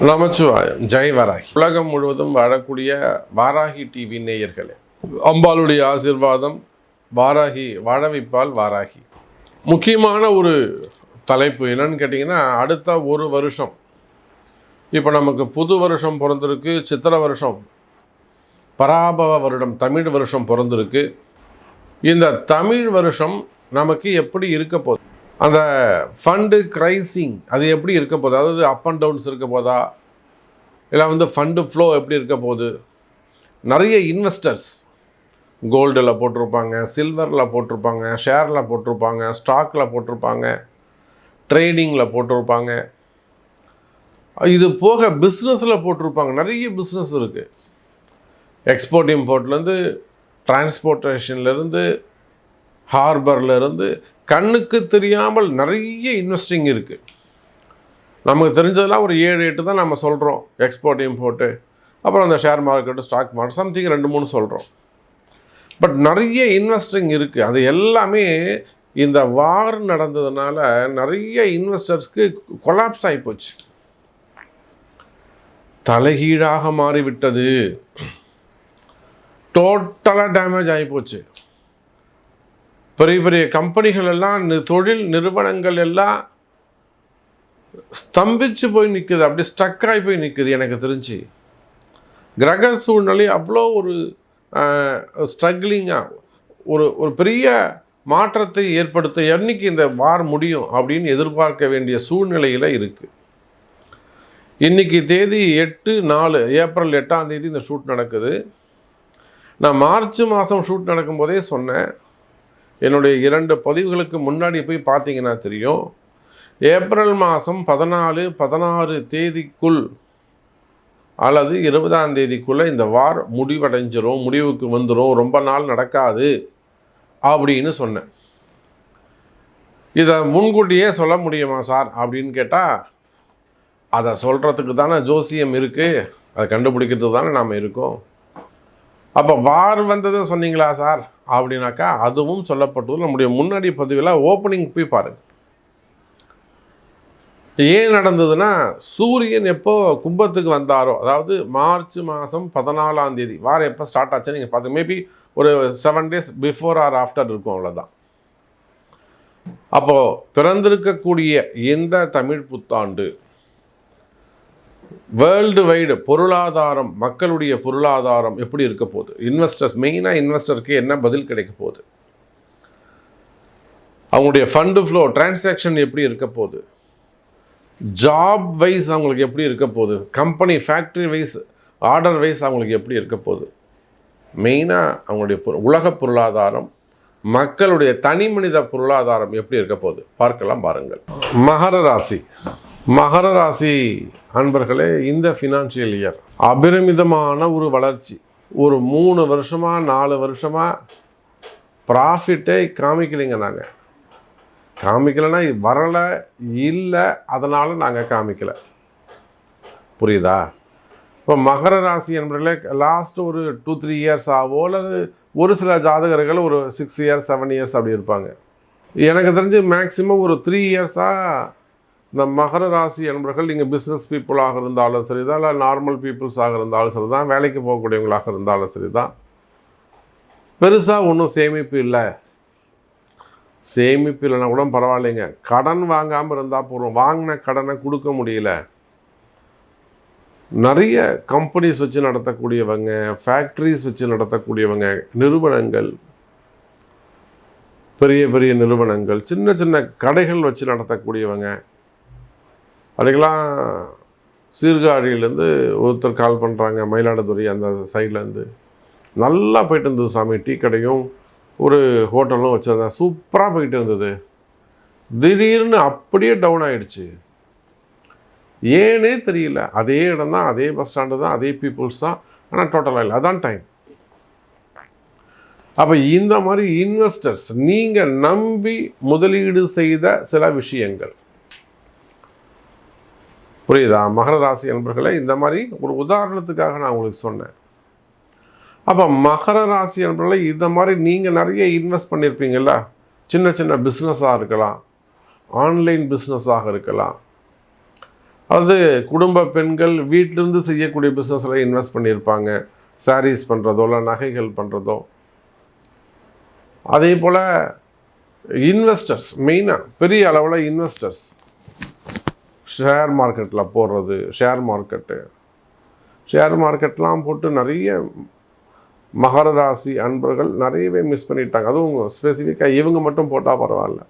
நமச்சிவாயம். ஜெய் வராகி. உலகம் முழுவதும் வாழக்கூடிய வாராகி டிவி நேயர்களே, அம்பாளுடைய ஆசீர்வாதம் வாராகி வாழ வைப்பால் வாராகி. முக்கியமான ஒரு தலைப்பு என்னன்னு கேட்டிங்கன்னா, அடுத்த ஒரு வருஷம், இப்போ நமக்கு புது வருஷம் பிறந்திருக்கு, சித்திரை வருஷம், பராபவ வருடம் தமிழ் வருஷம் பிறந்திருக்கு. இந்த தமிழ் வருஷம் நமக்கு எப்படி இருக்க போகுது, அந்த ஃபண்டு க்ரைசிங் அது எப்படி இருக்க போகுது, அதாவது அப் அண்ட் டவுன்ஸ் இருக்க போதா, இல்லை ஃபண்டு ஃப்ளோ எப்படி இருக்க போகுது. நிறைய இன்வெஸ்டர்ஸ் கோல்டில் போட்டிருப்பாங்க, சில்வரில் போட்டிருப்பாங்க, ஷேரில் போட்டிருப்பாங்க, ஸ்டாக்கில் போட்டிருப்பாங்க, ட்ரேடிங்கில் போட்டிருப்பாங்க, இது போக பிஸ்னஸில் போட்டிருப்பாங்க. நிறைய பிஸ்னஸ் இருக்குது. எக்ஸ்போர்ட் இம்போர்ட்லேருந்து, டிரான்ஸ்போர்ட்டேஷன்லேருந்து, ஹார்பர்லேருந்து, கண்ணுக்கு தெரியாமல் நிறைய இன்வெஸ்டிங் இருக்குது. நமக்கு தெரிஞ்சதெல்லாம் ஒரு 7-8 தான் நம்ம சொல்கிறோம். எக்ஸ்போர்ட் இம்போர்ட்டு, அப்புறம் அந்த share market, stock market, something 2-3 சொல்கிறோம். பட் நிறைய இன்வெஸ்டிங் இருக்குது. அது எல்லாமே இந்த வார் நடந்ததுனால நிறைய இன்வெஸ்டர்ஸ்க்கு கொலாப்ஸ் ஆகிப்போச்சு, தலைகீழாக மாறிவிட்டது, டோட்டலாக டேமேஜ் ஆகிப்போச்சு. பெரிய பெரிய கம்பெனிகள் எல்லாம், தொழில் நிறுவனங்கள் எல்லாம் ஸ்தம்பிச்சு போய் நிற்குது, அப்படி ஸ்டக் ஆகி போய் நிற்குது. எனக்கு தெரிஞ்சு கிரக சூழ்நிலை அவ்வளோ ஒரு ஸ்ட்ரகிளிங்காக ஒரு பெரிய மாற்றத்தை ஏற்படுத்த என்னைக்கு இந்த வார் முடியும் அப்படின்னு எதிர்பார்க்க வேண்டிய சூழ்நிலையில் இருக்குது. இன்றைக்கி தேதி 8/4 ஏப்ரல் 8ஆம் தேதி இந்த ஷூட் நடக்குது. நான் மார்ச் மாதம் ஷூட் நடக்கும்போதே சொன்னேன், என்னுடைய 2 பதிவுகளுக்கு முன்னாடி போய் பார்த்தீங்கன்னா தெரியும், ஏப்ரல் மாதம் 14-16 தேதிக்குள் அல்லது 20ஆம் தேதிக்குள்ளே இந்த வார் முடிவடைஞ்சிரும், முடிவுக்கு வந்துடும், ரொம்ப நாள் நடக்காது அப்படின்னு சொன்னேன். இதை முன்கூட்டியே சொல்ல முடியுமா சார் அப்படின்னு கேட்டால், அதை சொல்கிறதுக்கு தானே ஜோசியம் இருக்குது, அதை கண்டுபிடிக்கிறதுக்கு தானே நாம் இருக்கோம். அப்போ வார் வந்ததை சொன்னீங்களா சார் அப்படின்னாக்கா, அதுவும் சொல்லப்பட்டது. நம்முடைய முன்னாடி பதிவில் ஓப்பனிங் போய் பாருங்கள். ஏன் நடந்ததுன்னா, சூரியன் எப்போ கும்பத்துக்கு வந்தாரோ, அதாவது மார்ச் மாதம் 14ஆம் தேதி, வாரம் எப்போ ஸ்டார்ட் ஆச்சுன்னு நீங்கள் பார்த்து, மேபி ஒரு 7 days பிஃபோர் ஆர் ஆஃப்டர் இருக்கும், அவ்வளோதான். அப்போது பிறந்திருக்கக்கூடிய இந்த தமிழ் புத்தாண்டு வேர்ல்டு வைடு பொருளாதாரம், மக்களுடைய பொருளாதாரம் எப்படி இருக்க போகுது, இன்வெஸ்டர்ஸ், மெயினாக இன்வெஸ்டருக்கு என்ன பதில் கிடைக்க போகுது, அவங்களுடைய ஃபண்டு ஃப்ளோ டிரான்சாக்ஷன் எப்படி இருக்க போகுது, ஜாப் வைஸ் அவங்களுக்கு எப்படி இருக்க போகுது, company factory wise, order wise அவங்களுக்கு எப்படி இருக்க போகுது, மெயினாக அவங்களுடைய உலக பொருளாதாரம், மக்களுடைய தனி மனித பொருளாதாரம் எப்படி இருக்க போகுது பார்க்கலாம், பாருங்கள். மகர ராசி அன்பர்களே, இந்த ஃபினான்ஷியல் இயர் அபரிமிதமான ஒரு வளர்ச்சி. ஒரு 3 வருஷமாக 4 வருஷமாக ப்ராஃபிட்டே காமிக்கலைங்க. நாங்கள் காமிக்கலைன்னா வரலை இல்லை, அதனால் நாங்கள் காமிக்கலை. புரியுதா? இப்போ மகர ராசி என்பவர்களே, லாஸ்ட்டு ஒரு 2-3 இயர்ஸ் ஆகவோ, அல்லது ஒரு சில ஜாதகர்கள் ஒரு 6 years 7 years அப்படி இருப்பாங்க. எனக்கு தெரிஞ்சு மேக்ஸிமம் ஒரு 3 இயர்ஸாக இந்த மகர ராசி என்பவர்கள், நீங்கள் பிஸ்னஸ் பீப்புளாக இருந்தாலும் சரி தான், இல்லை நார்மல் பீப்புள்ஸாக இருந்தாலும் சரி தான், வேலைக்கு போகக்கூடியவங்களாக இருந்தாலும் சரி தான், பெருசாக ஒன்றும் சேமிப்பு இல்லை. சேமிப்பு இல்லைன்னா கூட பரவாயில்லைங்க, கடன் வாங்காமல் இருந்தால் போகிறோம். வாங்கின கடனை கொடுக்க முடியல. நிறைய கம்பெனிஸ் வச்சு நடத்தக்கூடியவங்க, ஃபேக்ட்ரிஸ் வச்சு நடத்தக்கூடியவங்க, நிறுவனங்கள், பெரிய பெரிய நிறுவனங்கள், சின்ன சின்ன கடைகள் வச்சு நடத்தக்கூடியவங்க, அதுக்கெல்லாம் சீர்காழியிலேருந்து ஒருத்தர் கால் பண்ணுறாங்க, மயிலாடுதுறை அந்த சைட்லேருந்து, நல்லா போயிட்டு இருந்தது சாமி, டீ கடையும் ஒரு ஹோட்டலும் வச்சுருந்தேன், சூப்பராக போயிட்டு இருந்தது, திடீர்னு அப்படியே டவுன் ஆகிடுச்சு. ஏன்னே தெரியல. அதே இடம் தான், அதே பஸ் ஸ்டாண்டு தான், அதே பீப்புள்ஸ் தான், ஆனால் டோட்டலாக இல்லை. அதான் டைம். அப்போ இந்த மாதிரி இன்வெஸ்டர்ஸ், நீங்கள் நம்பி முதலீடு செய்த சில விஷயங்கள், புரியுதா? மகர ராசி என்பர்களே, இந்த மாதிரி ஒரு உதாரணத்துக்காக நான் உங்களுக்கு சொன்னேன். அப்போ மகர ராசி என்பர்களே, இந்த மாதிரி நீங்கள் நிறைய இன்வெஸ்ட் பண்ணியிருப்பீங்களா? சின்ன சின்ன பிஸ்னஸாக இருக்கலாம், ஆன்லைன் பிஸ்னஸாக இருக்கலாம், அதாவது குடும்ப பெண்கள் வீட்டிலிருந்து செய்யக்கூடிய பிஸ்னஸில் இன்வெஸ்ட் பண்ணியிருப்பாங்க. சாரீஸ் பண்ணுறதோ இல்லை நகைகள் பண்ணுறதோ. அதே போல் இன்வெஸ்டர்ஸ், மெயினாக பெரிய அளவில் இன்வெஸ்டர்ஸ் ஷேர் மார்க்கெட்டில் போடுறது. ஷேர் மார்க்கெட்லாம் போட்டு நிறைய மகர ராசி அன்பர்கள் நிறையவே மிஸ் பண்ணிட்டாங்க. அதுவும் ஸ்பெசிஃபிக்காக இவங்க மட்டும் போட்டால் பரவாயில்ல,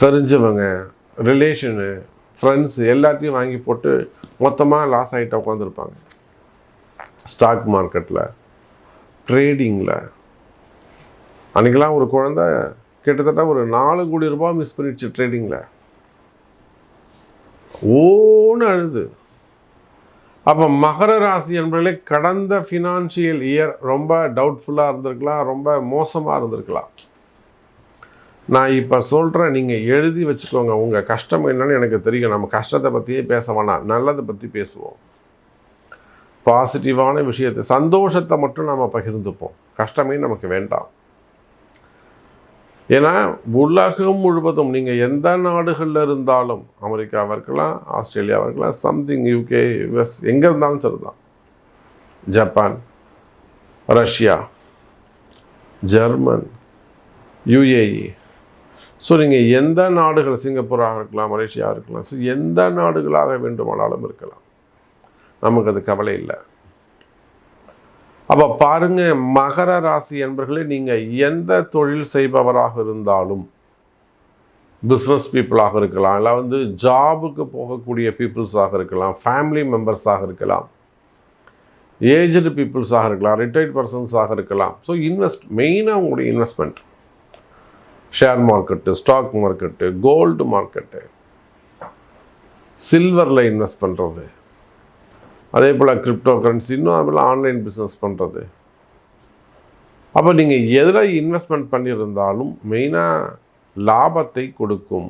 தெரிஞ்சவங்க, ரிலேஷனு, ஃப்ரெண்ட்ஸு எல்லாத்தையும் வாங்கி போட்டு மொத்தமாக லாஸ் ஆகிட்டு உட்காந்துருப்பாங்க. ஸ்டாக் மார்க்கெட்டில், ட்ரேடிங்கில். அன்றைக்கெலாம் ஒரு குழந்தை கிட்டத்தட்ட ஒரு 4 கோடி ரூபாய் மிஸ் பண்ணிடுச்சு ட்ரேடிங்கில். ஓன்னு அழுது. அப்போ மகர ராசி என்பதிலே கடந்த ஃபினான்ஷியல் இயர் ரொம்ப டவுட்ஃபுல்லாக இருந்திருக்கலாம், ரொம்ப மோசமாக இருந்திருக்கலாம். நான் இப்போ சொல்கிறேன், நீங்கள் எழுதி வச்சுக்கோங்க. உங்கள் கஷ்டம் என்னன்னு எனக்கு தெரியும். நம்ம கஷ்டத்தை பற்றியே பேச வேணாம், நல்லதை பற்றி பேசுவோம். பாசிட்டிவான விஷயத்தை, சந்தோஷத்தை மட்டும் நம்ம பகிர்ந்துப்போம். கஷ்டமே நமக்கு வேண்டாம். ஏன்னா உலகம் முழுவதும் நீங்கள் எந்த நாடுகளில் இருந்தாலும், அமெரிக்காவாக இருக்கலாம், ஆஸ்திரேலியாவாக இருக்கலாம், சம்திங் UK, US, எங்கே இருந்தாலும் சரிதான், Japan, Russia, German, UAE. So நீங்கள் எந்த நாடுகள், சிங்கப்பூராக இருக்கலாம், மலேசியாவாக இருக்கலாம், ஸோ எந்த நாடுகளாக வேண்டுமானாலும் இருக்கலாம், நமக்கு அது கவலை இல்லை. அப்போ பாருங்கள், மகர ராசி என்பர்களே, நீங்கள் எந்த தொழில் செய்பவராக இருந்தாலும், பிஸ்னஸ் பீப்புளாக இருக்கலாம், இல்லை ஜாபுக்கு போகக்கூடிய பீப்புள்ஸாக இருக்கலாம், ஃபேமிலி மெம்பர்ஸாக இருக்கலாம், ஏஜ்டு பீப்புள்ஸாக இருக்கலாம், ரிட்டையர்ட் பர்சன்ஸாக இருக்கலாம். ஸோ மெயினாக உங்களுடைய investment share market, stock market, gold market, சில்வரில் இன்வெஸ்ட் பண்ணுறது, அதே போல் கிரிப்டோ கரன்சி, இன்னும் அதுபோல் ஆன்லைன் பிஸ்னஸ் பண்ணுறது. அப்போ நீங்கள் எதில் இன்வெஸ்ட்மெண்ட் பண்ணியிருந்தாலும் மெயினாக லாபத்தை கொடுக்கும்.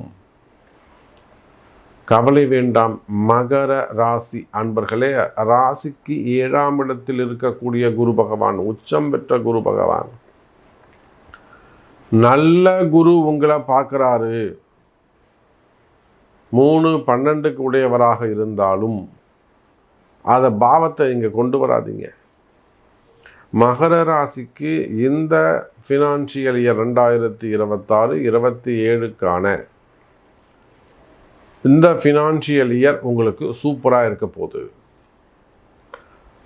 கவலை வேண்டாம் மகர ராசி அன்பர்களே. ராசிக்கு 7ஆம் இடத்தில் இருக்கக்கூடிய குரு பகவான், உச்சம் பெற்ற குரு பகவான், நல்ல குரு உங்களை பார்க்குறாரு. 3-12க்கு உடையவராக இருந்தாலும் அதை பாவத்தை இங்கே கொண்டு வராதிங்க. மகர ராசிக்கு இந்த ஃபினான்ஷியல் இயர் 2026-27க்கான இந்த ஃபினான்ஷியல் இயர் உங்களுக்கு சூப்பராக இருக்க போகுது.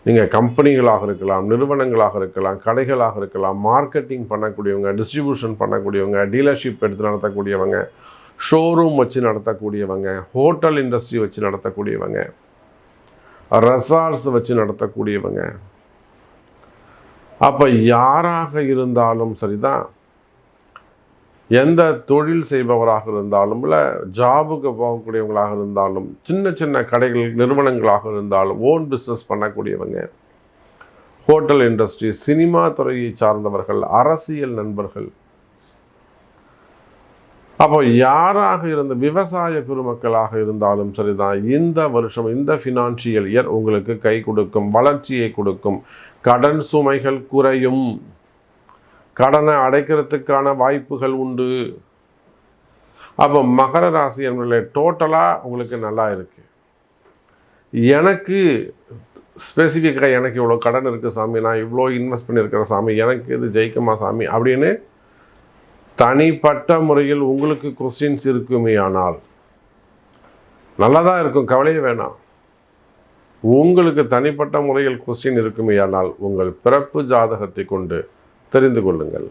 நீங்கள் கம்பெனிகளாக இருக்கலாம், நிறுவனங்களாக இருக்கலாம், கடைகளாக இருக்கலாம், மார்க்கெட்டிங் பண்ணக்கூடியவங்க, டிஸ்ட்ரிபியூஷன் பண்ணக்கூடியவங்க, டீலர்ஷிப் எடுத்து நடத்தக்கூடியவங்க, ஷோரூம் வச்சு நடத்தக்கூடியவங்க, ஹோட்டல் இண்டஸ்ட்ரி வச்சு நடத்தக்கூடியவங்க, ரெசார்ட்ஸ் வச்சு நடத்தக்கூடியவங்க. அப்போ யாராக இருந்தாலும் சரிதான், எந்த தொழில் செய்பவராக இருந்தாலும், இல்லை ஜாபுக்கு போகக்கூடியவங்களாக இருந்தாலும், சின்ன சின்ன கடைகள், நிறுவனங்களாக இருந்தாலும், ஓன் பிஸ்னஸ் பண்ணக்கூடியவங்க, ஹோட்டல் இண்டஸ்ட்ரி, சினிமா துறையை சார்ந்தவர்கள், அரசியல் நண்பர்கள், அப்போ யாராக இருந்த விவசாய பெருமக்களாக இருந்தாலும் சரிதான், இந்த வருஷம் இந்த ஃபினான்ஷியல் இயர் உங்களுக்கு கை கொடுக்கும், வளர்ச்சியை கொடுக்கும். கடன் சுமைகள் குறையும், கடனை அடைக்கிறதுக்கான வாய்ப்புகள் உண்டு. அப்போ மகர ராசி என்பதிலே டோட்டலாக உங்களுக்கு நல்லா இருக்குது. எனக்கு ஸ்பெசிஃபிக்காக எனக்கு இவ்வளோ கடன் இருக்குது சாமி, நான் இவ்வளோ இன்வெஸ்ட் பண்ணியிருக்கிறேன் சாமி, எனக்கு இது ஜெயிக்குமா சாமி அப்படின்னு தனிப்பட்ட முறையில் உங்களுக்கு கொஸ்டின்ஸ் இருக்குமே ஆனால் நல்லா தான் இருக்கும், கவலையே வேணாம். உங்களுக்கு தனிப்பட்ட முறையில் கொஸ்டின் இருக்குமே ஆனால் உங்கள் பிறப்பு ஜாதகத்தை கொண்டு தெரிந்து கொள்ளுங்கள்.